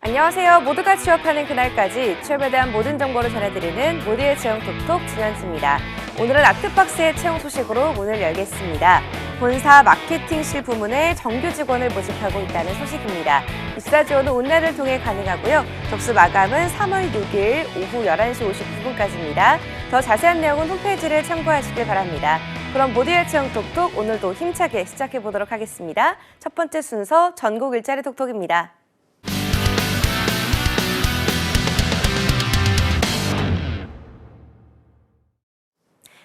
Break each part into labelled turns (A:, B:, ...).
A: 안녕하세요. 모두가 취업하는 그날까지 취업에 대한 모든 정보를 전해드리는 모두의 채용 톡톡 진현수입니다. 오늘은 아트박스의 채용 소식으로 문을 열겠습니다. 본사 마케팅실 부문에 정규 직원을 모집하고 있다는 소식입니다. 입사 지원은 온라인을 통해 가능하고요. 접수 마감은 3월 6일 오후 11시 59분까지입니다. 더 자세한 내용은 홈페이지를 참고하시길 바랍니다. 그럼 모두의 채용 톡톡 오늘도 힘차게 시작해 보도록 하겠습니다. 첫 번째 순서 전국 일자리 톡톡입니다.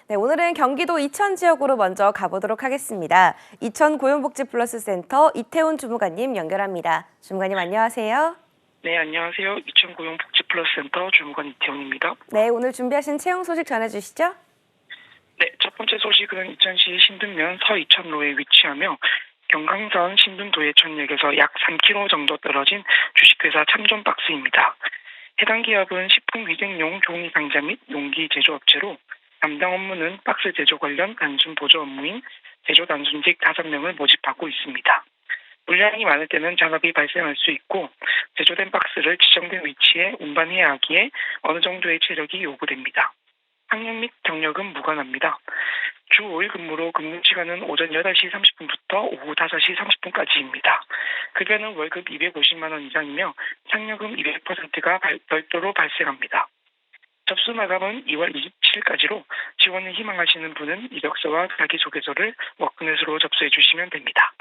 A: 네, 오늘은 경기도 이천 지역으로 먼저 가보도록 하겠습니다. 이천 고용복지플러스센터 이태훈 주무관님 연결합니다. 주무관님 안녕하세요.
B: 네, 안녕하세요. 이천 고용복지플러스센터 주무관 이태훈입니다.
A: 네, 오늘 준비하신 채용 소식 전해주시죠.
B: 네, 첫 번째 소식은 이천시 신등면 서이천로에 위치하며 경강선 신등도예천역에서 약 3km 정도 떨어진 주식회사 참존박스입니다. 해당 기업은 식품위생용 종이 상자 및 용기 제조업체로 담당 업무는 박스 제조 관련 단순 보조 업무인 제조 단순직 5명을 모집하고 있습니다. 물량이 많을 때는 잔업이 발생할 수 있고 제조된 박스를 지정된 위치에 운반해야 하기에 어느 정도의 체력이 요구됩니다. 학력 및 경력은 무관합니다. 주 5일 근무로 근무 시간은 오전 8시 30분부터 오후 5시 30분까지입니다. 급여는 월급 250만 원 이상이며 상여금 200%가 별도로 발생합니다. 접수 마감은 2월 27일까지로 지원을 희망하시는 분은 이력서와 자기소개서를 워크넷으로 접수해 주시면 됩니다.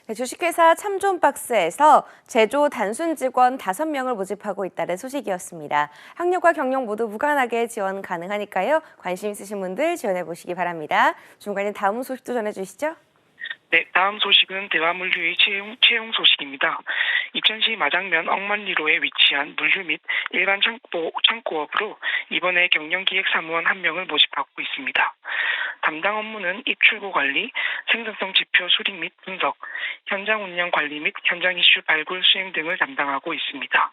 A: 네, 주식회사 참존박스에서 제조 단순 직원 5명을 모집하고 있다는 소식이었습니다. 학력과 경력 모두 무관하게 지원 가능하니까요. 관심 있으신 분들 지원해 보시기 바랍니다. 주무관님 다음 소식도 전해주시죠.
B: 네, 다음 소식은 대화물류의 채용 소식입니다. 이천시 마장면 억만리로에 위치한 물류 및 일반 창고업으로 이번에 경영기획사무원 1명을 모집하고 있습니다. 담당 업무는 입출고 관리, 생산성 지표 수립 및 분석, 현장 운영 관리 및 현장 이슈 발굴 수행 등을 담당하고 있습니다.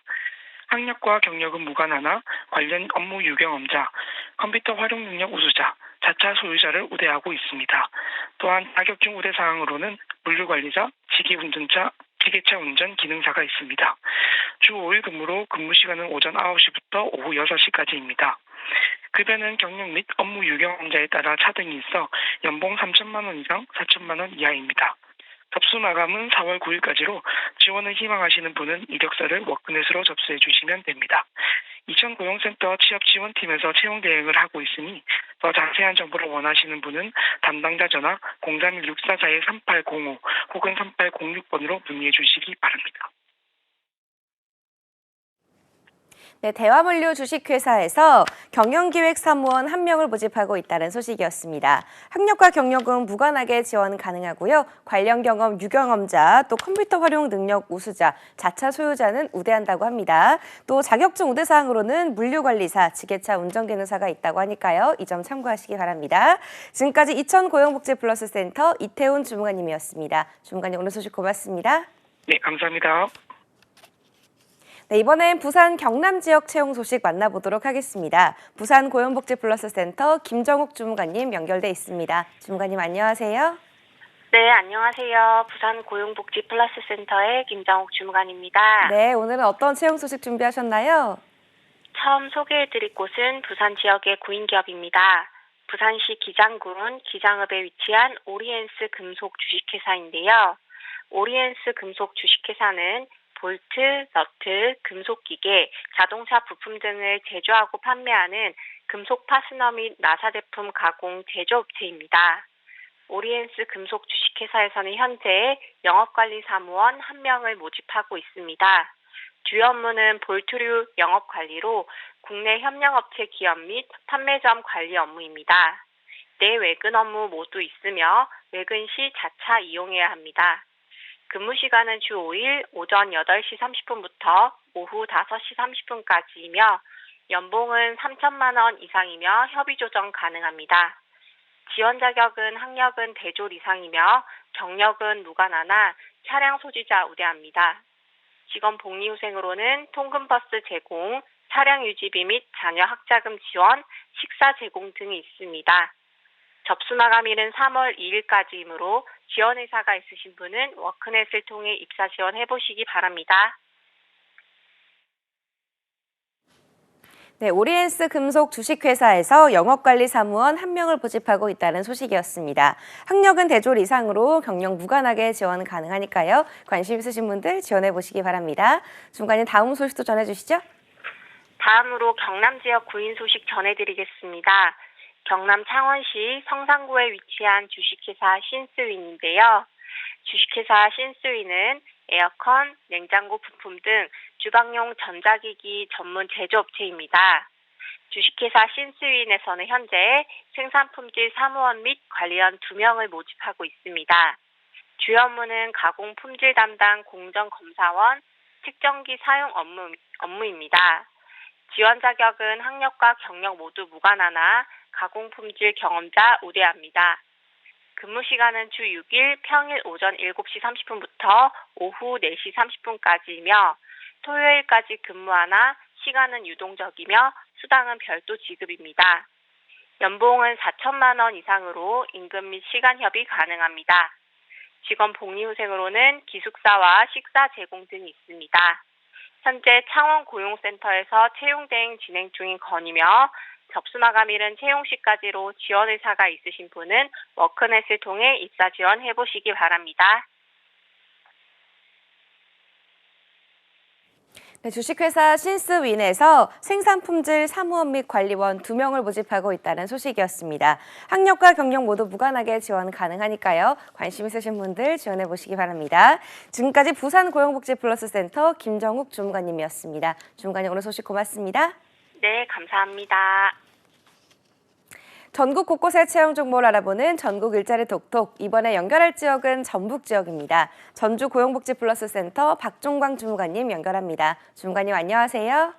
B: 학력과 경력은 무관하나 관련 업무 유경험자, 컴퓨터 활용 능력 우수자, 자차 소유자를 우대하고 있습니다. 또한 자격증 우대 사항으로는 물류관리자, 지게차 운전 기능사가 있습니다. 주 5일 근무로 근무 시간은 오전 9시부터 오후 6시까지입니다. 급여는 경력 및 업무 유경험자에 따라 차등이 있어 연봉 3천만 원 이상 4천만 원 이하입니다. 접수 마감은 4월 9일까지로 지원을 희망하시는 분은 이력서를 워크넷으로 접수해 주시면 됩니다. 이천고용센터 취업지원팀에서 채용 대행을 하고 있으니 더 자세한 정보를 원하시는 분은 담당자 전화 031-644-3805 혹은 3806번으로 문의해 주시기 바랍니다.
A: 네, 대화물류 주식회사에서 경영기획사무원 1명을 모집하고 있다는 소식이었습니다. 학력과 경력은 무관하게 지원 가능하고요. 관련 경험 유경험자, 또 컴퓨터 활용 능력 우수자, 자차 소유자는 우대한다고 합니다. 또 자격증 우대 사항으로는 물류관리사, 지게차 운전기능사가 있다고 하니까요. 이 점 참고하시기 바랍니다. 지금까지 이천고용복지플러스센터 이태훈 주무관님이었습니다. 주무관님 오늘 소식 고맙습니다.
B: 네, 감사합니다.
A: 네, 이번엔 부산 경남 지역 채용 소식 만나보도록 하겠습니다. 부산 고용복지플러스센터 김정욱 주무관님 연결돼 있습니다. 주무관님 안녕하세요.
C: 네, 안녕하세요. 부산 고용복지플러스센터의 김정욱 주무관입니다.
A: 네, 오늘은 어떤 채용 소식 준비하셨나요?
C: 처음 소개해드릴 곳은 부산 지역의 구인기업입니다. 부산시 기장군 기장읍에 위치한 오리엔스 금속 주식회사인데요. 오리엔스 금속 주식회사는 볼트, 너트, 금속기계, 자동차 부품 등을 제조하고 판매하는 금속 파스너 및 나사제품 가공 제조업체입니다. 오리엔스 금속 주식회사에서는 현재 영업관리사무원 1명을 모집하고 있습니다. 주요 업무는 볼트류 영업관리로 국내 협력업체 기업 및 판매점 관리 업무입니다. 내외근 업무 모두 있으며 외근 시 자차 이용해야 합니다. 근무 시간은 주 5일 오전 8시 30분부터 오후 5시 30분까지이며 연봉은 3천만 원 이상이며 협의 조정 가능합니다. 지원 자격은 학력은 대졸 이상이며 경력은 무관하나 차량 소지자 우대합니다. 직원 복리후생으로는 통근버스 제공, 차량 유지비 및 자녀 학자금 지원, 식사 제공 등이 있습니다. 접수 마감일은 3월 2일까지이므로 지원 의사가 있으신 분은 워크넷을 통해 입사 지원해 보시기 바랍니다.
A: 네, 오리엔스 금속 주식회사에서 영업관리 사무원 1명을 모집하고 있다는 소식이었습니다. 학력은 대졸 이상으로 경력 무관하게 지원 가능하니까요. 관심 있으신 분들 지원해 보시기 바랍니다. 중간에 다음 소식도 전해주시죠.
C: 다음으로 경남 지역 구인 소식 전해드리겠습니다. 경남 창원시 성산구에 위치한 주식회사 신스윈인데요. 주식회사 신스윈은 에어컨, 냉장고 부품 등 주방용 전자기기 전문 제조업체입니다. 주식회사 신스윈에서는 현재 생산품질 사무원 및 관리원 2명을 모집하고 있습니다. 주요 업무는 가공 품질 담당 공정검사원, 측정기 사용 업무입니다. 지원 자격은 학력과 경력 모두 무관하나 가공 품질 경험자 우대합니다. 근무 시간은 주 6일 평일 오전 7시 30분부터 오후 4시 30분까지이며 토요일까지 근무하나 시간은 유동적이며 수당은 별도 지급입니다. 연봉은 4천만 원 이상으로 임금 및 시간 협의 가능합니다. 직원 복리후생으로는 기숙사와 식사 제공 등이 있습니다. 현재 창원 고용센터에서 채용 대행 진행 중인 건이며 접수 마감일은 채용 시까지로 지원 의사가 있으신 분은 워크넷을 통해 입사 지원해 보시기 바랍니다.
A: 네, 주식회사 신스윈에서 생산품질 사무원 및 관리원 2명을 모집하고 있다는 소식이었습니다. 학력과 경력 모두 무관하게 지원 가능하니까요. 관심 있으신 분들 지원해 보시기 바랍니다. 지금까지 부산고용복지플러스센터 김정욱 주무관님이었습니다. 주무관님 오늘 소식 고맙습니다.
C: 네, 감사합니다.
A: 전국 곳곳의 채용 정보를 알아보는 전국 일자리 톡톡. 이번에 연결할 지역은 전북 지역입니다. 전주 고용복지플러스센터 박종광 주무관님 연결합니다. 주무관님 안녕하세요.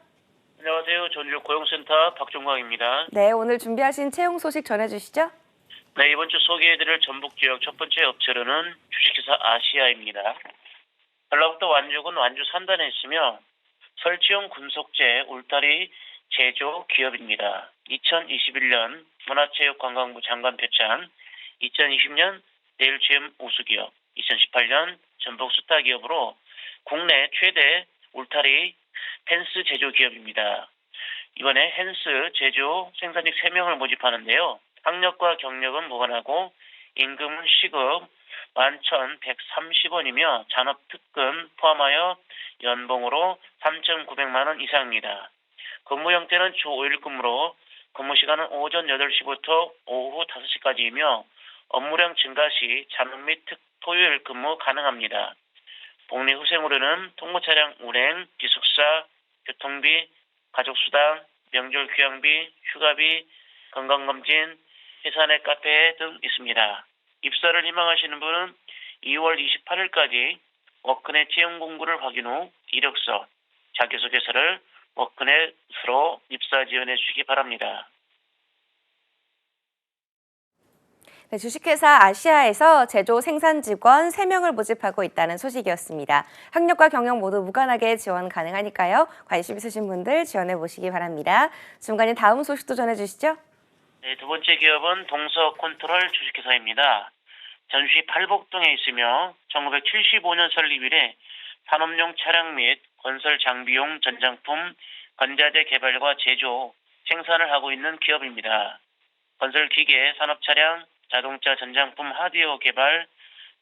D: 안녕하세요. 전주 고용센터 박종광입니다.
A: 네, 오늘 준비하신 채용 소식 전해주시죠.
D: 네, 이번 주 소개해드릴 전북 지역 첫 번째 업체로는 주식회사 아시아입니다. 전라북도 완주군 완주 산단에 있으며 설치용 금속재 울타리 제조 기업입니다. 2021년 문화체육관광부 장관 표창, 2020년 내일체험 우수기업, 2018년 전북 스타 기업으로 국내 최대 울타리 펜스 제조 기업입니다. 이번에 펜스 제조 생산직 3명을 모집하는데요. 학력과 경력은 무관하고 임금은 시급 11,130원이며 잔업특근 포함하여 연봉으로 3,900만 원 이상입니다. 근무 형태는 주 5일 근무로 근무 시간은 오전 8시부터 오후 5시까지이며 업무량 증가 시 잔업 및 토요일 근무 가능합니다. 복리 후생으로는 통무차량 운행, 기숙사, 교통비, 가족수당, 명절 귀향비, 휴가비, 건강검진, 회사 내 카페 등 있습니다. 입사를 희망하시는 분은 2월 28일까지 워크넷 채용 공고를 확인 후 이력서, 자기소개서를 워크넷으로 입사 지원해 주시기 바랍니다.
A: 네, 주식회사 아시아에서 제조 생산 직원 3명을 모집하고 있다는 소식이었습니다. 학력과 경력 모두 무관하게 지원 가능하니까요. 관심 있으신 분들 지원해 보시기 바랍니다. 중간에 다음 소식도 전해주시죠.
D: 네, 두 번째 기업은 동서컨트롤 주식회사입니다. 전시 팔복동에 있으며 1975년 설립 이래 산업용 차량 및 건설 장비용 전장품, 건자재 개발과 제조, 생산을 하고 있는 기업입니다. 건설 기계, 산업 차량, 자동차 전장품 하드웨어 개발,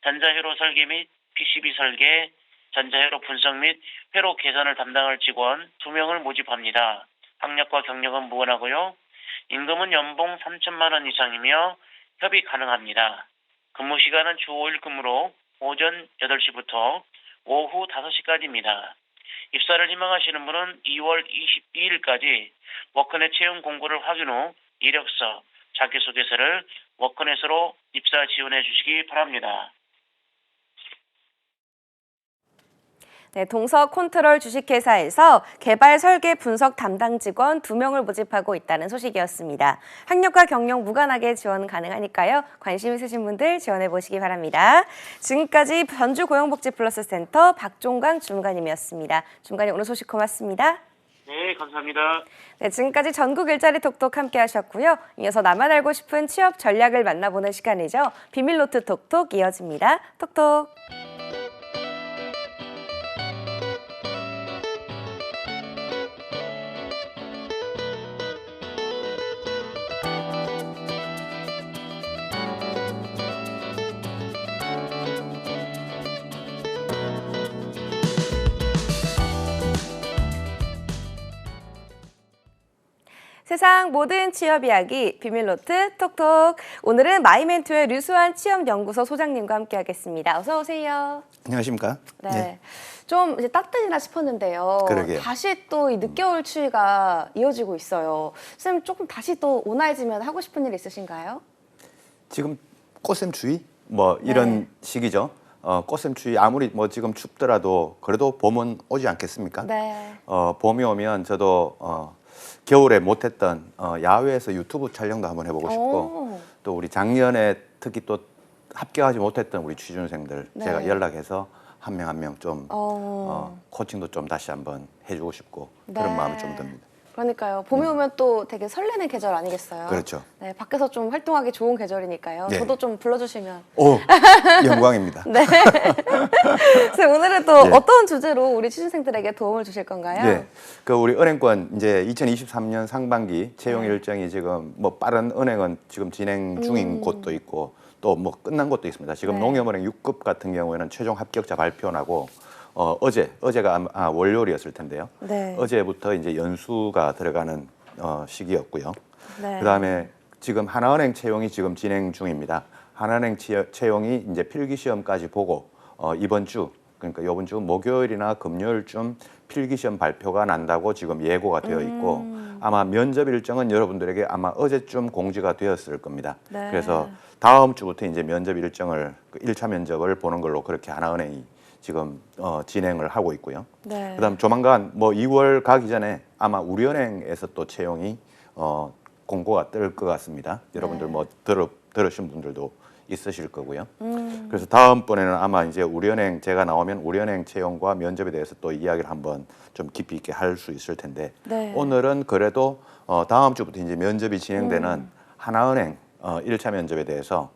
D: 전자회로 설계 및 PCB 설계, 전자회로 분석 및 회로 계산을 담당할 직원 2명을 모집합니다. 학력과 경력은 무관하고요. 임금은 연봉 3천만 원 이상이며 협의 가능합니다. 근무 시간은 주 5일 근무로 오전 8시부터 오후 5시까지입니다. 입사를 희망하시는 분은 2월 22일까지 워크넷 채용 공고를 확인 후 이력서, 자기소개서를 워크넷으로 입사 지원해 주시기 바랍니다.
A: 네, 동서컨트롤 주식회사에서 개발 설계 분석 담당 직원 2명을 모집하고 있다는 소식이었습니다. 학력과 경력 무관하게 지원 가능하니까요. 관심 있으신 분들 지원해 보시기 바랍니다. 지금까지 전주 고용복지플러스센터 박종광 주무관님이었습니다. 주무관님 오늘 소식 고맙습니다.
D: 네, 감사합니다.
A: 네, 지금까지 전국 일자리 톡톡 함께 하셨고요. 이어서 나만 알고 싶은 취업 전략을 만나보는 시간이죠. 비밀노트 톡톡 이어집니다. 톡톡. 세상 모든 취업 이야기 비밀노트 톡톡. 오늘은 마이멘토의 류수환 취업연구소 소장님과 함께하겠습니다. 어서 오세요.
E: 안녕하십니까?
A: 네. 좀 이제 따뜻해지나 싶었는데요.
E: 그러게요.
A: 다시 또 이 늦겨울 추위가 이어지고 있어요. 선생님 조금 다시 또 온화해지면 하고 싶은 일 있으신가요?
E: 지금 꽃샘추위 뭐 이런
A: 네.
E: 시기죠. 꽃샘추위 아무리 뭐 지금 춥더라도 그래도 봄은 오지 않겠습니까?
A: 네.
E: 봄이 오면 저도 겨울에 못했던 야외에서 유튜브 촬영도 한번 해보고 싶고
A: 오.
E: 또 우리 작년에 특히 또 합격하지 못했던 우리 취준생들
A: 네.
E: 제가 연락해서 한 명 한 명 좀
A: 어.
E: 코칭도 좀 다시 한번 해주고 싶고
A: 네.
E: 그런 마음이 좀 듭니다.
A: 그러니까요. 봄이 오면 또 되게 설레는 계절 아니겠어요?
E: 그렇죠.
A: 네, 밖에서 좀 활동하기 좋은 계절이니까요.
E: 네.
A: 저도 좀 불러주시면.
E: 오, 영광입니다.
A: 네. 그래서 오늘은 또
E: 예.
A: 어떤 주제로 우리 취준생들에게 도움을 주실 건가요?
E: 네, 그 우리 은행권 이제 2023년 상반기 채용
A: 네.
E: 일정이 지금 뭐 빠른 은행은 지금 진행 중인 곳도 있고 또 뭐 끝난 곳도 있습니다. 지금
A: 네.
E: 농협은행 6급 같은 경우에는 최종 합격자 발표나고 어제가 월요일이었을 텐데요.
A: 네.
E: 어제부터 이제 연수가 들어가는 시기였고요.
A: 네.
E: 그다음에 지금 하나은행 채용이 지금 진행 중입니다. 하나은행 채용이 이제 필기 시험까지 보고 이번 주 그러니까 이번 주 목요일이나 금요일쯤 필기 시험 발표가 난다고 지금 예고가 되어 있고 아마 면접 일정은 여러분들에게 아마 어제쯤 공지가 되었을 겁니다.
A: 네.
E: 그래서 다음 주부터 이제 면접 일정을 1차 면접을 보는 걸로 그렇게 하나은행이 지금 진행을 하고 있고요.
A: 네.
E: 그다음 조만간 뭐 2월 가기 전에 아마 우리은행에서 또 채용이 공고가 뜰 것 같습니다. 여러분들 뭐 들으신 분들도 있으실 거고요. 그래서 다음번에는 아마 이제 우리은행 제가 나오면 우리은행 채용과 면접에 대해서 또 이야기를 한번 좀 깊이 있게 할 수 있을 텐데
A: 네.
E: 오늘은 그래도 다음 주부터 이제 면접이 진행되는 하나은행 1차 면접에 대해서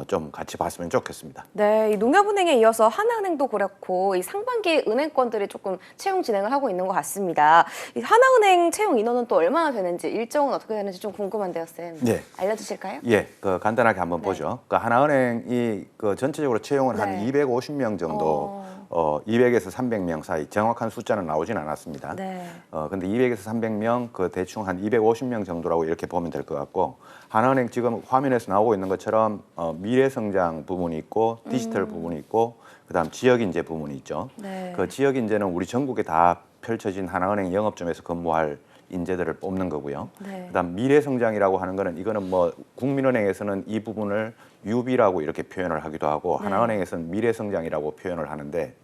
E: 좀 같이 봤으면 좋겠습니다.
A: 네, 이 농협은행에 이어서 하나은행도 그렇고 이 상반기 은행권들이 조금 채용 진행을 하고 있는 것 같습니다. 이 하나은행 채용 인원은 또 얼마나 되는지 일정은 어떻게 되는지 좀 궁금한데요, 쌤.
E: 네.
A: 알려주실까요?
E: 예, 간단하게 한번
A: 네.
E: 보죠. 하나은행이 전체적으로 채용은 한
A: 네.
E: 250명 정도, 200에서 300명 사이 정확한 숫자는 나오진 않았습니다.
A: 네.
E: 근데 200에서 300명 대충 한 250명 정도라고 이렇게 보면 될 것 같고 하나은행 지금 화면에서 나오고 있는 것처럼 미래성장 부분이 있고 디지털 부분이 있고 그다음 지역인재 부분이 있죠.
A: 네.
E: 그 지역인재는 우리 전국에 다 펼쳐진 하나은행 영업점에서 근무할 인재들을 뽑는 거고요.
A: 네.
E: 그다음 미래성장이라고 하는 거는 이거는 뭐 국민은행에서는 이 부분을 유비라고 이렇게 표현을 하기도 하고
A: 네.
E: 하나은행에서는 미래성장이라고 표현을 하는데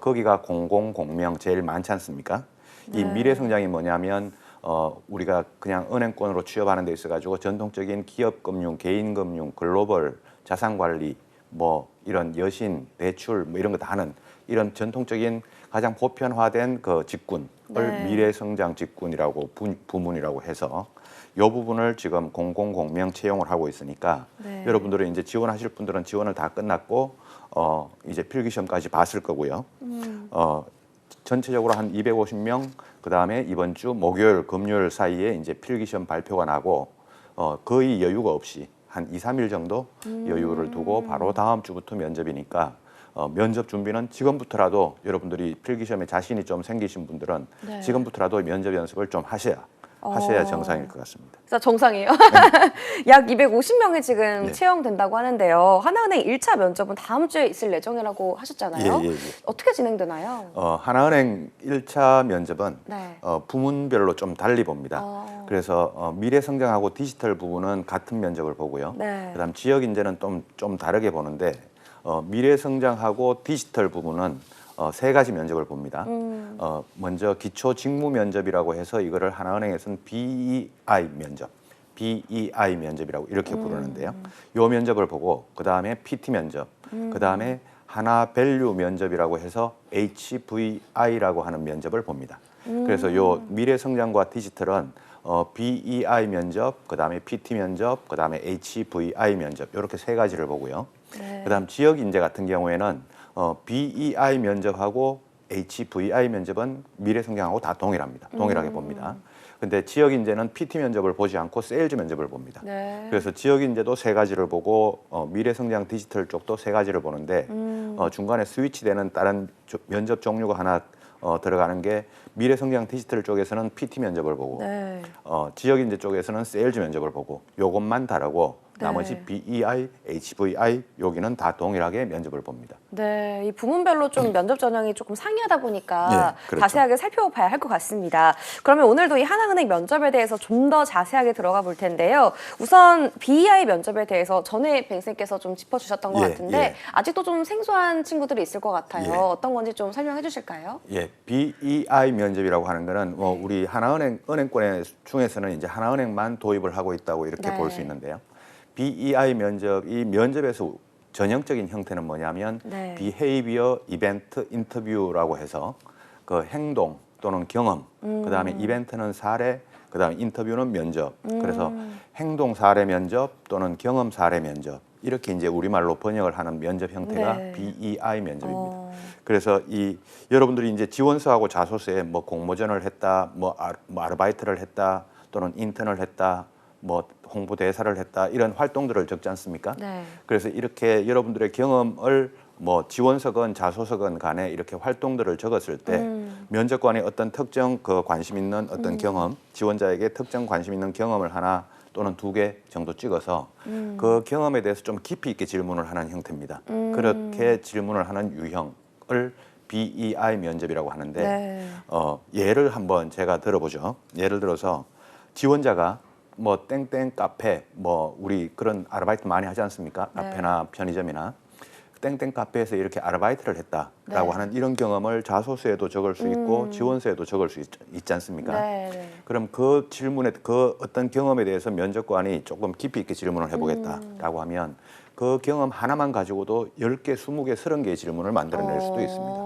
E: 거기가 공공명 제일 많지 않습니까? 이
A: 네.
E: 미래성장이 뭐냐면 우리가 그냥 은행권으로 취업하는 데 있어가지고 전통적인 기업금융, 개인금융, 글로벌 자산관리, 뭐 이런 여신, 대출 뭐 이런 거 다 하는 이런 전통적인 가장 보편화된 그 직군을
A: 네.
E: 미래성장 직군이라고 부문이라고 해서 이 부분을 지금 공공공명 채용을 하고 있으니까
A: 네.
E: 여러분들은 이제 지원하실 분들은 지원을 다 끝났고 이제 필기시험까지 봤을 거고요. 전체적으로 한 250명 그다음에 이번 주 목요일 금요일 사이에 이제 필기시험 발표가 나고 거의 여유가 없이 한 2, 3일 정도 여유를 두고 바로 다음 주부터 면접이니까 면접 준비는 지금부터라도 여러분들이 필기시험에 자신이 좀 생기신 분들은
A: 네.
E: 지금부터라도 면접 연습을 좀 하셔야 정상일 것 같습니다.
A: 진짜 정상이에요. 약 250명이 지금
E: 네.
A: 채용된다고 하는데요. 하나은행 1차 면접은 다음 주에 있을 예정이라고 하셨잖아요.
E: 예.
A: 어떻게 진행되나요?
E: 하나은행 1차 면접은
A: 네.
E: 부문별로 좀 달리 봅니다. 그래서 미래성장하고 디지털 부분은 같은 면접을 보고요.
A: 네.
E: 그다음 지역 인재는 좀 다르게 보는데 미래성장하고 디지털 부분은 세 가지 면접을 봅니다. 먼저 기초 직무 면접이라고 해서 이거를 하나은행에서는 BEI 면접이라고 이렇게 부르는데요. 요 면접을 보고 그 다음에 PT 면접, 그 다음에 하나 밸류 면접이라고 해서 HVI라고 하는 면접을 봅니다. 그래서 요 미래 성장과 디지털은 BEI 면접, 그다음에 PT 면접, 그다음에 HVI 면접 이렇게 세 가지를 보고요.
A: 네.
E: 그다음 지역 인재 같은 경우에는 BEI 면접하고 HVI 면접은 미래 성장하고 다 동일합니다. 동일하게 봅니다. 근데 지역 인재는 PT 면접을 보지 않고 세일즈 면접을 봅니다.
A: 네.
E: 그래서 지역 인재도 세 가지를 보고 미래 성장 디지털 쪽도 세 가지를 보는데 중간에 스위치되는 다른 면접 종류가 하나 들어가는 게 미래 성장 디지털 쪽에서는 PT 면접을 보고
A: 네.
E: 지역 인재 쪽에서는 세일즈 면접을 보고 요것만 다르고
A: 네.
E: 나머지 BEI, HVI 여기는 다 동일하게 면접을 봅니다.
A: 네, 이 부문별로 좀 면접 전형이 조금 상이하다 보니까
E: 네, 그렇죠.
A: 자세하게 살펴봐야 할 것 같습니다. 그러면 오늘도 이 하나은행 면접에 대해서 좀 더 자세하게 들어가 볼 텐데요. 우선 BEI 면접에 대해서 전에 뱅쌤께서 좀 짚어주셨던 것
E: 예,
A: 같은데
E: 예.
A: 아직도 좀 생소한 친구들이 있을 것 같아요.
E: 예.
A: 어떤 건지 좀 설명해 주실까요?
E: 예, BEI 면접이라고 하는 거는 우리 하나은행 은행권 중에서는 이제 하나은행만 도입을 하고 있다고 이렇게
A: 네.
E: 볼 수 있는데요. BEI 면접, 이 면접에서 전형적인 형태는 뭐냐면
A: 네.
E: 비헤이비어 이벤트 인터뷰라고 해서 그 행동 또는 경험, 그다음에 이벤트는 사례, 그다음에 인터뷰는 면접. 그래서 행동 사례 면접 또는 경험 사례 면접 이렇게 이제 우리말로 번역을 하는 면접 형태가
A: 네.
E: BEI 면접입니다. 그래서 이 여러분들이 이제 지원서하고 자소서에 뭐 공모전을 했다, 뭐 아르바이트를 했다, 또는 인턴을 했다, 뭐 홍보 대사를 했다 이런 활동들을 적지 않습니까?
A: 네.
E: 그래서 이렇게 여러분들의 경험을 뭐 지원서건 자소서건 간에 이렇게 활동들을 적었을 때 면접관이 어떤 특정 그 관심 있는 어떤 경험, 지원자에게 특정 관심 있는 경험을 하나 또는 두 개 정도 찍어서 그 경험에 대해서 좀 깊이 있게 질문을 하는 형태입니다. 그렇게 질문을 하는 유형을 BEI 면접이라고 하는데
A: 네.
E: 예를 한번 제가 들어보죠. 예를 들어서 지원자가 뭐 땡땡 카페, 뭐 우리 그런 아르바이트 많이 하지 않습니까?
A: 네.
E: 카페나 편의점이나 땡땡 카페에서 이렇게 아르바이트를 했다라고
A: 네.
E: 하는 이런 경험을 자소서에도 적을 수 있고 지원서에도 적을 수 있지 않습니까?
A: 네. 네.
E: 그럼 그 질문에 그 어떤 경험에 대해서 면접관이 조금 깊이 있게 질문을 해보겠다라고 하면 그 경험 하나만 가지고도 10개, 20개, 30개의 질문을 만들어낼 수도 있습니다.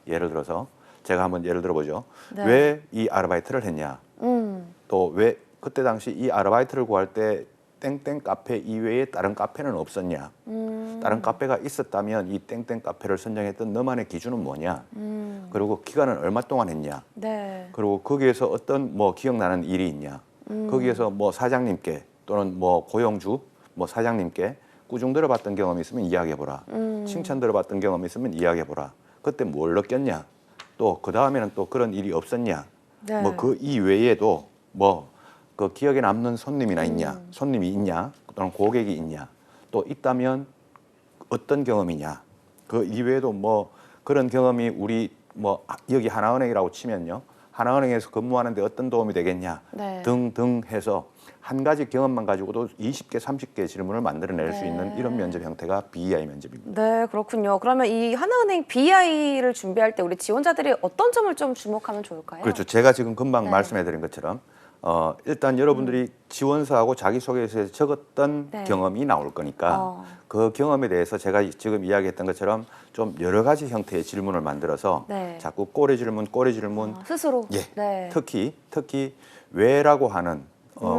E: 예를 들어서 제가 한번 예를 들어보죠.
A: 네.
E: 왜 이 아르바이트를 했냐? 또 왜 그때 당시 이 아르바이트를 구할 때 땡땡 카페 이외에 다른 카페는 없었냐? 다른 카페가 있었다면 이 땡땡 카페를 선정했던 너만의 기준은 뭐냐? 그리고 기간은 얼마 동안 했냐?
A: 네.
E: 그리고 거기에서 어떤 뭐 기억나는 일이 있냐? 거기에서 뭐 사장님께 또는 뭐 고용주, 뭐 사장님께 꾸중 들어봤던 경험이 있으면 이야기해보라. 칭찬 들어봤던 경험이 있으면 이야기해보라. 그때 뭘 느꼈냐? 또 그 다음에는 또 그런 일이 없었냐?
A: 네.
E: 뭐 그 이외에도 뭐 그 기억에 남는 손님이나 있냐? 손님이 있냐? 또는 고객이 있냐? 또 있다면 어떤 경험이냐? 그 이외에도 뭐 그런 경험이 우리 뭐 여기 하나은행이라고 치면요. 하나은행에서 근무하는데 어떤 도움이 되겠냐?
A: 네.
E: 등등 해서 한 가지 경험만 가지고도 20개, 30개의 질문을 만들어낼 수 있는 이런 면접 형태가 BEI 면접입니다.
A: 네, 그렇군요. 그러면 이 하나은행 BEI를 준비할 때 우리 지원자들이 어떤 점을 좀 주목하면 좋을까요?
E: 그렇죠. 제가 지금 금방
A: 네.
E: 말씀해드린 것처럼 일단 여러분들이 지원서하고 자기소개서에 적었던
A: 네.
E: 경험이 나올 거니까 그 경험에 대해서 제가 지금 이야기했던 것처럼 좀 여러 가지 형태의 질문을 만들어서
A: 네.
E: 자꾸 꼬리 질문
A: 스스로.
E: 예,
A: 네.
E: 특히 왜라고 하는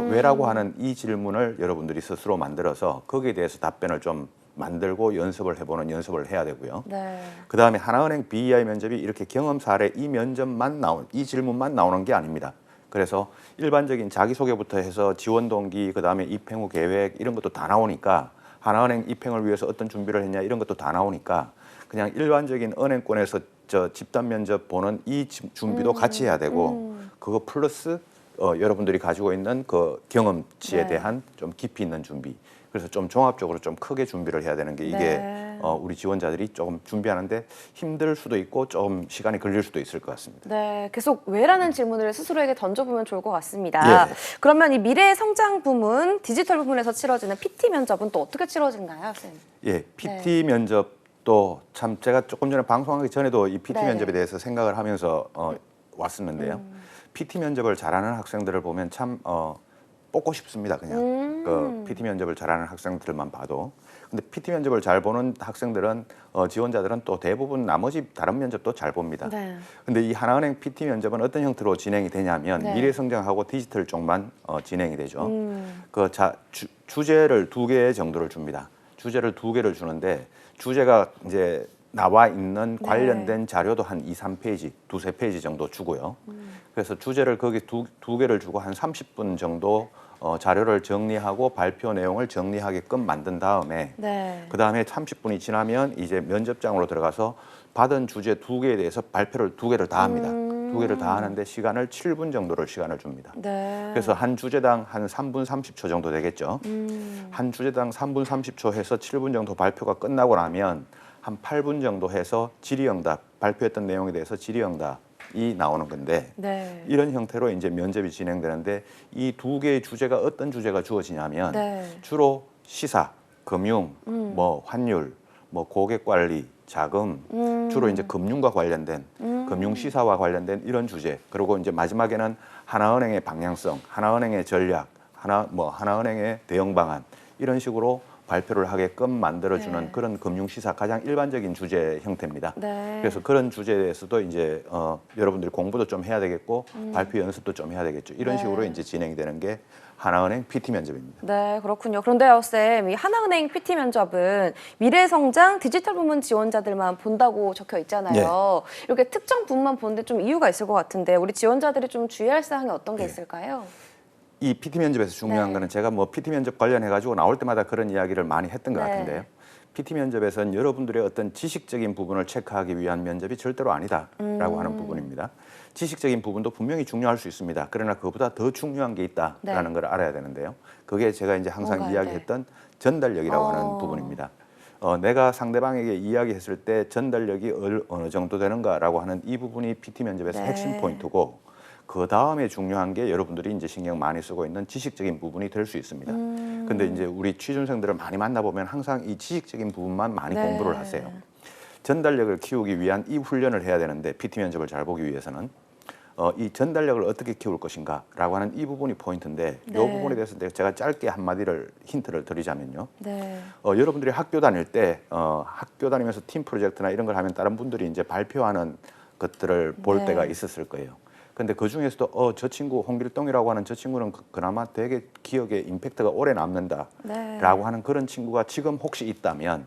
E: 왜라고 하는 이 질문을 여러분들이 스스로 만들어서 거기에 대해서 답변을 좀 만들고 연습을 해보는 연습을 해야 되고요.
A: 네.
E: 그 다음에 하나은행 BEI 면접이 이렇게 경험 사례 이 면접만 이 질문만 나오는 게 아닙니다. 그래서 일반적인 자기소개부터 해서 지원 동기, 그 다음에 입행 후 계획 이런 것도 다 나오니까 하나은행 입행을 위해서 어떤 준비를 했냐 이런 것도 다 나오니까 그냥 일반적인 은행권에서 저 집단 면접 보는 이 준비도 같이 해야 되고 그거 플러스 여러분들이 가지고 있는 그 경험치에
A: 네.
E: 대한 좀 깊이 있는 준비. 그래서 좀 종합적으로 좀 크게 준비를 해야 되는 게 이게
A: 네.
E: 우리 지원자들이 조금 준비하는데 힘들 수도 있고 좀 시간이 걸릴 수도 있을 것 같습니다.
A: 네, 계속 왜라는 질문을 스스로에게 던져보면 좋을 것 같습니다.
E: 예.
A: 그러면 이 미래 성장 부문, 디지털 부문에서 치러지는 PT 면접은 또 어떻게 치러진가요, 선생님?
E: 예, PT 면접도 참 제가 조금 전에 방송하기 전에도 이 PT
A: 네.
E: 면접에 대해서 생각을 하면서 왔었는데요. PT 면접을 잘하는 학생들을 보면 참 뽑고 싶습니다, 그냥. 그 PT 면접을 잘하는 학생들만 봐도. 근데 PT 면접을 잘 보는 학생들은 지원자들은 또 대부분 나머지 다른 면접도 잘 봅니다.
A: 네.
E: 근데 이 하나은행 PT 면접은 어떤 형태로 진행이 되냐면
A: 네.
E: 미래성장하고 디지털 쪽만 진행이 되죠. 그 주제를 2개 정도를 줍니다. 주제를 2개를 주는데 주제가 이제 나와 있는 관련된 자료도 한 2, 3페이지, 2, 3페이지 정도 주고요. 그래서 주제를 거기 두 개를 주고 한 30분 정도 자료를 정리하고 발표 내용을 정리하게끔 만든 다음에
A: 네.
E: 그 다음에 30분이 지나면 이제 면접장으로 들어가서 받은 주제 2개에 대해서 발표를 2개를 다 합니다. 2개를 다 하는데 시간을 7분 정도를 시간을 줍니다.
A: 네.
E: 그래서 한 주제당 한 3분 30초 정도 되겠죠. 한 주제당 3분 30초 해서 7분 정도 발표가 끝나고 나면 한 8분 정도 해서 질의응답, 발표했던 내용에 대해서 질의응답이 나오는 건데
A: 네.
E: 이런 형태로 이제 면접이 진행되는데 이 2개의 주제가 어떤 주제가 주어지냐면
A: 네.
E: 주로 시사, 금융, 뭐 환율, 뭐 고객 관리, 자금, 주로 이제 금융과 관련된 금융 시사와 관련된 이런 주제. 그리고 이제 마지막에는 하나은행의 방향성, 하나은행의 전략, 하나은행의 대응 방안 이런 식으로 발표를 하게끔 만들어주는
A: 네.
E: 그런 금융 시사 가장 일반적인 주제 형태입니다.
A: 네.
E: 그래서 그런 주제에서도 이제 여러분들이 공부도 좀 해야 되겠고 발표 연습도 좀 해야 되겠죠. 이런
A: 네.
E: 식으로 이제 진행이 되는 게 하나은행 PT 면접입니다.
A: 네, 그렇군요. 그런데요, 쌤, 이 하나은행 PT 면접은 미래성장 디지털 부문 지원자들만 본다고 적혀 있잖아요.
E: 네.
A: 이렇게 특정 부문만 보는데 좀 이유가 있을 것 같은데 우리 지원자들이 좀 주의할 사항이 어떤 게
E: 네.
A: 있을까요?
E: 이 PT 면접에서 중요한
A: 네.
E: 거는 제가 뭐 PT 면접 관련해 가지고 나올 때마다 그런 이야기를 많이 했던 것
A: 네.
E: 같은데요. PT 면접에서는 여러분들의 어떤 지식적인 부분을 체크하기 위한 면접이 절대로 아니다라고 하는 부분입니다. 지식적인 부분도 분명히 중요할 수 있습니다. 그러나 그보다 더 중요한 게 있다라는 걸 알아야 되는데요. 그게 제가 이제 항상
A: 뭔가요?
E: 이야기했던 전달력이라고 하는 부분입니다. 내가 상대방에게 이야기했을 때 전달력이 어느 정도 되는가라고 하는 이 부분이 PT 면접에서
A: 네.
E: 핵심 포인트고 그 다음에 중요한 게 여러분들이 이제 신경 많이 쓰고 있는 지식적인 부분이 될 수 있습니다. 근데 이제 우리 취준생들을 많이 만나보면 항상 이 지식적인 부분만 많이
A: 네.
E: 공부를 하세요. 전달력을 키우기 위한 이 훈련을 해야 되는데 PT 면접을 잘 보기 위해서는 이 전달력을 어떻게 키울 것인가라고 하는 이 부분이 포인트인데 이
A: 네.
E: 부분에 대해서 제가 짧게 한마디를 힌트를 드리자면요.
A: 네.
E: 여러분들이 학교 다닐 때 학교 다니면서 팀 프로젝트나 이런 걸 하면 다른 분들이 이제 발표하는 것들을 볼
A: 네.
E: 때가 있었을 거예요. 근데 그 중에서도 저 친구 홍길동이라고 하는 저 친구는 그나마 되게 기억에 임팩트가 오래 남는다라고
A: 네.
E: 하는 그런 친구가 지금 혹시 있다면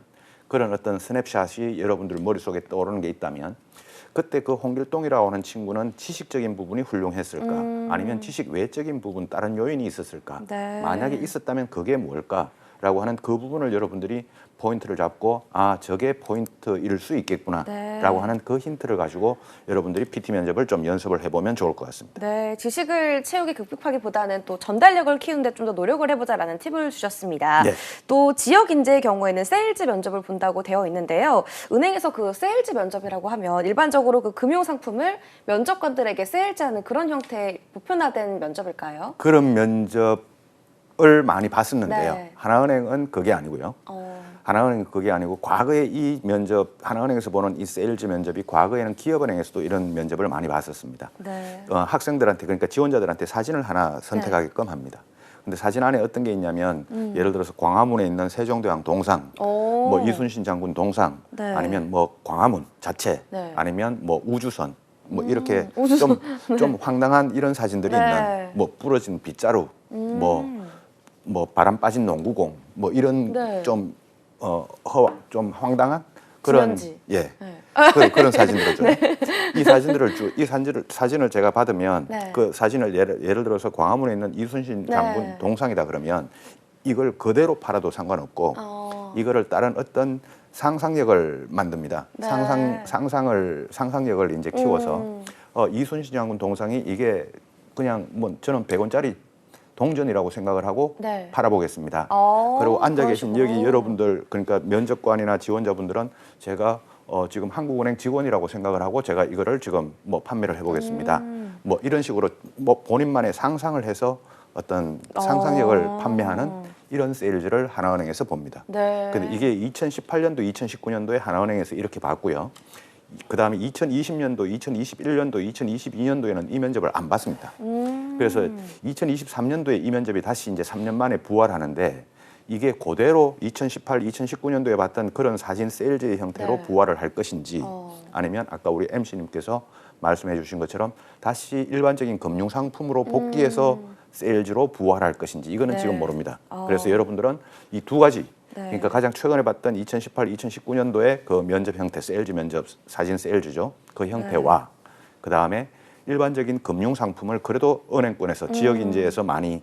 E: 그런 어떤 스냅샷이 여러분들 머릿속에 떠오르는 게 있다면 그때 그 홍길동이라고 하는 친구는 지식적인 부분이 훌륭했을까 아니면 지식 외적인 부분 다른 요인이 있었을까
A: 네.
E: 만약에 있었다면 그게 뭘까라고 하는 그 부분을 여러분들이 포인트를 잡고 저게 포인트일 수 있겠구나
A: 네.
E: 라고 하는 그 힌트를 가지고 여러분들이 PT 면접을 좀 연습을 해보면 좋을 것 같습니다.
A: 네, 지식을 채우기 급급하기보다는 또 전달력을 키우는데 좀 더 노력을 해보자라는 팁을 주셨습니다.
E: 네.
A: 또 지역 인재의 경우에는 세일즈 면접을 본다고 되어 있는데요. 은행에서 그 세일즈 면접이라고 하면 일반적으로 그 금융 상품을 면접관들에게 세일즈하는 그런 형태의 보편화된 면접일까요?
E: 그런 면접을 많이 봤었는데요.
A: 네.
E: 하나은행은 그게 아니고요. 하나은행은 그게 아니고 과거에 이 면접 하나은행에서 보는 이 세일즈 면접이 과거에는 기업은행에서도 이런 면접을 많이 봤었습니다.
A: 네.
E: 학생들한테 그러니까 지원자들한테 사진을 하나 선택하게끔 합니다. 근데 사진 안에 어떤 게 있냐면 예를 들어서 광화문에 있는 세종대왕 동상,
A: 오.
E: 뭐 이순신 장군 동상,
A: 네.
E: 아니면 뭐 광화문 자체,
A: 네.
E: 아니면 뭐 우주선, 뭐 이렇게
A: 우주선.
E: 좀 황당한 이런 사진들이
A: 네.
E: 있는 뭐 부러진 빗자루, 뭐 바람 빠진 농구공, 뭐 이런
A: 네.
E: 좀 황당한 그런
A: 지면지.
E: 예
A: 네.
E: 그런 사진들을 줘요. 이 사진을 제가 받으면
A: 네.
E: 그 사진을 예를 들어서 광화문에 있는 이순신 장군
A: 네.
E: 동상이다 그러면 이걸 그대로 팔아도 상관없고 이거를 다른 어떤 상상력을 만듭니다.
A: 네.
E: 상상력을 이제 키워서 이순신 장군 동상이 이게 그냥 뭐 저는 100원짜리 동전이라고 생각을 하고
A: 네.
E: 팔아보겠습니다.
A: 어,
E: 그리고 앉아
A: 그런
E: 계신
A: 식으로.
E: 여기 여러분들 그러니까 면접관이나 지원자분들은 제가 지금 한국은행 직원이라고 생각을 하고 제가 이거를 지금 뭐 판매를 해보겠습니다. 뭐 이런 식으로 뭐 본인만의 상상을 해서 어떤 상상력을 판매하는 이런 세일즈를 하나은행에서 봅니다.
A: 네.
E: 근데 이게 2018년도, 2019년도에 하나은행에서 이렇게 봤고요. 그다음에 2020년도, 2021년도, 2022년도에는 이 면접을 안 받습니다. 그래서 2023년도에 이 면접이 다시 이제 3년 만에 부활하는데 이게 그대로 2018, 2019년도에 봤던 그런 사진 세일즈의 형태로
A: 네.
E: 부활을 할 것인지 아니면 아까 우리 MC님께서 말씀해 주신 것처럼 다시 일반적인 금융 상품으로 복귀해서 세일즈로 부활할 것인지 이거는
A: 네.
E: 지금 모릅니다. 그래서 여러분들은 이 두 가지
A: 네.
E: 그러니까 가장 최근에 봤던 2018, 2019년도의 그 면접 형태, 세일즈 면접, 사진 세일즈죠. 그 형태와 그다음에 일반적인 금융 상품을 그래도 은행권에서 지역 인재에서 많이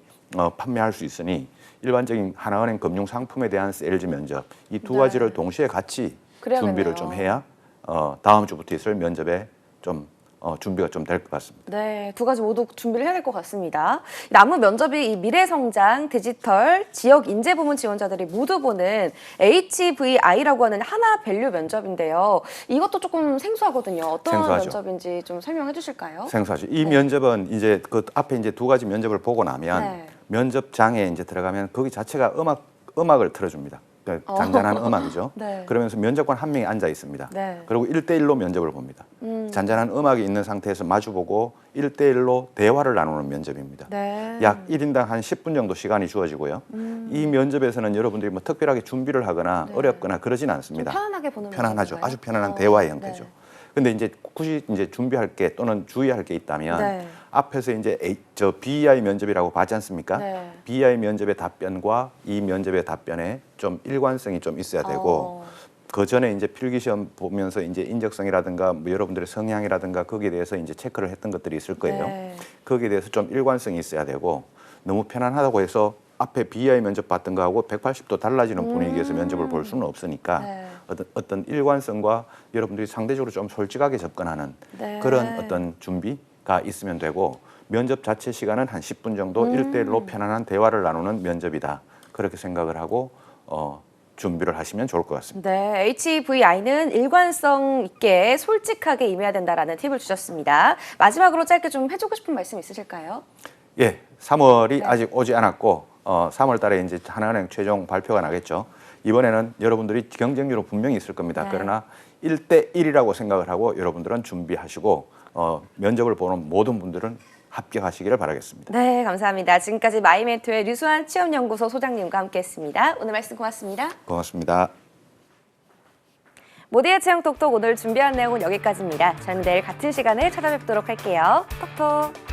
E: 판매할 수 있으니 일반적인 하나은행 금융 상품에 대한 세일즈 면접 이 두
A: 네.
E: 가지를 동시에 같이
A: 그래야겠네요.
E: 준비를 좀 해야 다음 주부터 있을 면접에 좀 준비가 좀 될 것 같습니다.
A: 네, 두 가지 모두 준비를 해야 될 것 같습니다. 남은 면접이 이 미래성장, 디지털, 지역 인재 부문 지원자들이 모두 보는 HVI라고 하는 하나 밸류 면접인데요. 이것도 조금 생소하거든요. 어떤
E: 생소하죠.
A: 면접인지 좀 설명해 주실까요?
E: 생소하죠. 이 면접은 이제 그 앞에 이제 두 가지 면접을 보고 나면
A: 네.
E: 면접장에 이제 들어가면 거기 자체가 음악을 틀어줍니다. 그러니까 잔잔한 음악이죠.
A: 네.
E: 그러면서 면접관 한 명이 앉아 있습니다.
A: 네.
E: 그리고 1대1로 면접을 봅니다. 잔잔한 음악이 있는 상태에서 마주보고 1대1로 대화를 나누는 면접입니다.
A: 네.
E: 약 1인당 한 10분 정도 시간이 주어지고요. 이 면접에서는 여러분들이 뭐 특별하게 준비를 하거나
A: 네.
E: 어렵거나 그러진
A: 좀
E: 않습니다.
A: 편안하게 보는
E: 편안하죠.
A: 면접인가요?
E: 아주 편안한 대화의 형태죠.
A: 네.
E: 근데 이제 굳이 이제 준비할 게 또는 주의할 게 있다면
A: 네.
E: 앞에서 이제 BEI 면접이라고 봤지 않습니까?
A: 네.
E: BEI 면접의 답변과 이 면접의 답변에 좀 일관성이 좀 있어야 되고 그 전에 이제 필기 시험 보면서 이제 인적성이라든가 뭐 여러분들의 성향이라든가 거기에 대해서 이제 체크를 했던 것들이 있을 거예요.
A: 네.
E: 거기에 대해서 좀 일관성이 있어야 되고 너무 편안하다고 해서 앞에 BEI 면접 봤던 거하고 180도 달라지는 분위기에서 면접을 볼 수는 없으니까
A: 네.
E: 어떤 일관성과 여러분들이 상대적으로 좀 솔직하게 접근하는
A: 네.
E: 그런 어떤 준비가 있으면 되고 면접 자체 시간은 한 10분 정도 1대1로 편안한 대화를 나누는 면접이다. 그렇게 생각을 하고 준비를 하시면 좋을 것 같습니다.
A: 네, HVI는 일관성 있게 솔직하게 임해야 된다라는 팁을 주셨습니다. 마지막으로 짧게 좀 해주고 싶은 말씀 있으실까요?
E: 예, 3월이
A: 네.
E: 아직 오지 않았고 3월 달에 이제 하나은행 최종 발표가 나겠죠. 이번에는 여러분들이 경쟁률은 분명히 있을 겁니다.
A: 네.
E: 그러나 1대1이라고 생각을 하고 여러분들은 준비하시고 면접을 보는 모든 분들은 합격하시기를 바라겠습니다.
A: 네, 감사합니다. 지금까지 마이멘토의 류수환 취업연구소 소장님과 함께했습니다. 오늘 말씀 고맙습니다.
E: 고맙습니다.
A: 모디의 채용 톡톡 오늘 준비한 내용은 여기까지입니다. 저는 내일 같은 시간에 찾아뵙도록 할게요. 톡톡.